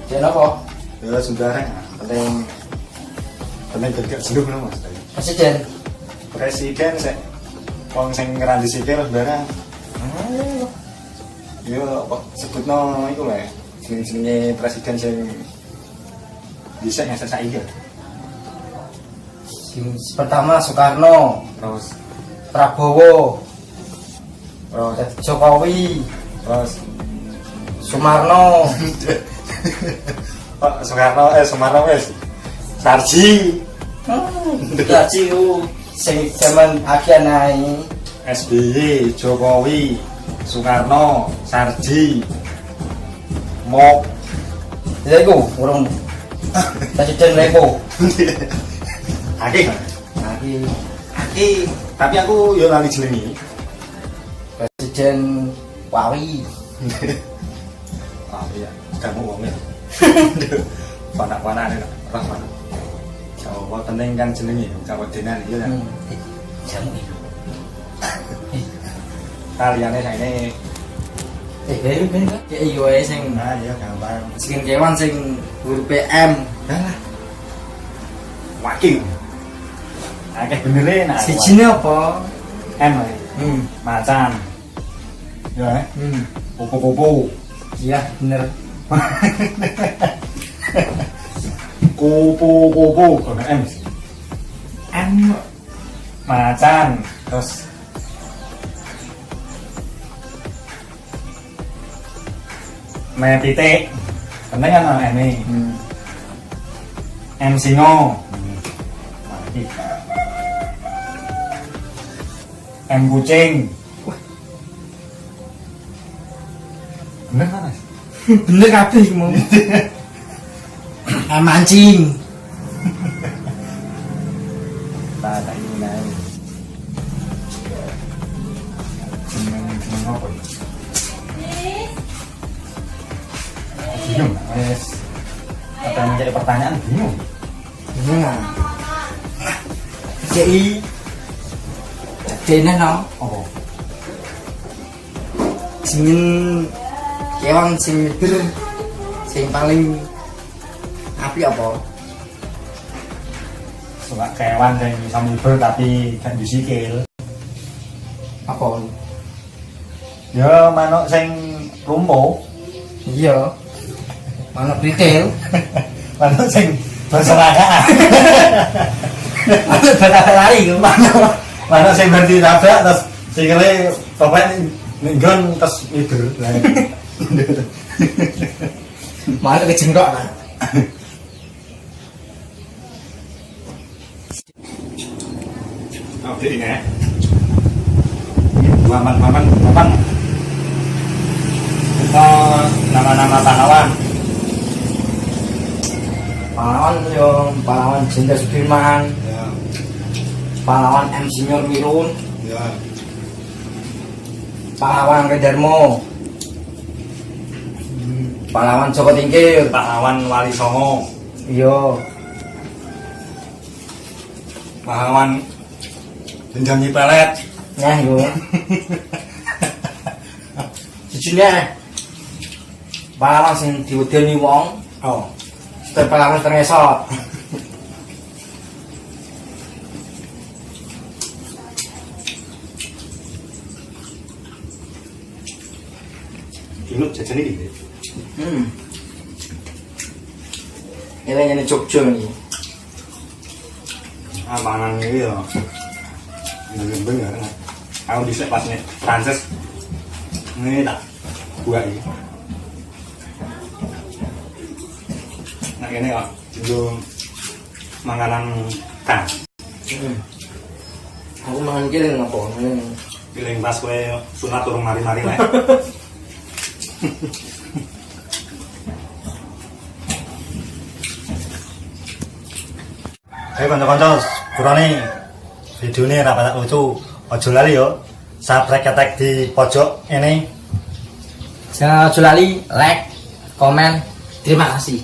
Jadi apa? Ya sembarang, penting gak jenuh no Mas. Presiden sih, wong sing ngeranti sikil sembarang. Yo apa sebutno iku lho, jenenge presiden sing bisa ngasih saiki. Pertama Soekarno, Terus Prabowo, Jokowi, terus Sumarno, Pak Sumarno wis. Sarji. ya ciu, sing zaman akhir naik, SBY, Jokowi, Soekarno, Sarji, Mok. ya iku urung presiden lepo. Aki. Tapi aku yo lali jenenge. Presiden Wawi. Oh iya, kamu wong ya. Panak-panane ora panak. Jawa penting kan jenenge kawedenan iya kan. Jamu itu. Kaliane saene Ben ya iyo ae sing iya gampang. sing kewan sing huruf M. Lah. Wakil. Akeh benere nak. Sijine apa? M. Macan. Ya. Kupu-kupu. Iya, bener. Kupu-kupu kono M. Macan. Terus me titik. Penting kan ini. M singo. Mati. M kucing. Bener kan Mas? Bener kabeh iku mau. Mancing. Tak ini naik. Jeneng apa? Bingung, Mas. Akan menjadi pertanyaan bingung. Nah. Jadi dene no. Oh. Jeneng kewan sing nyeder sing paling apik apa? Suka kewan yang bisa mubel tapi gak disikil. Apa? Ya manuk sing lumpuh. Iya. Manuk retail. Manuk sing berserakaan. Manuk lari iku. Manuk sing berhenti tabrak terus sikile topet nggon terus ngider. Manuk kejengkok lah. Oke ini ya. Maman. Kita nama-nama pahlawan. Pahlawan Jenderal Sudirman, Ya. pahlawan M. Senior Mirun, Ya. pahlawan Redarmo, pahlawan Joko Tingkir, Pahlawan Wali Songo. iya, Pahlawan Jenjangi Pelet. nah yo. Jujurnya pahlawan sing diwedeni wong, Oh. pahlawan teresot. Ini jajan ini. Ini Jogja nih. Amangan ini ya. Bener-bener. Aku bisa pas nih Prancis. Ini tak buat ini. Nah ini kok itu makanan kan. Aku mangan kiri apa? Piling pas kowe sunat turun mari-mari lah. Ayo kanca-kanca, kurane videone ra patek lucu. Aja lali yo. Subscribe ketek di pojok ini. Jangan lupa like, komen. Terima kasih.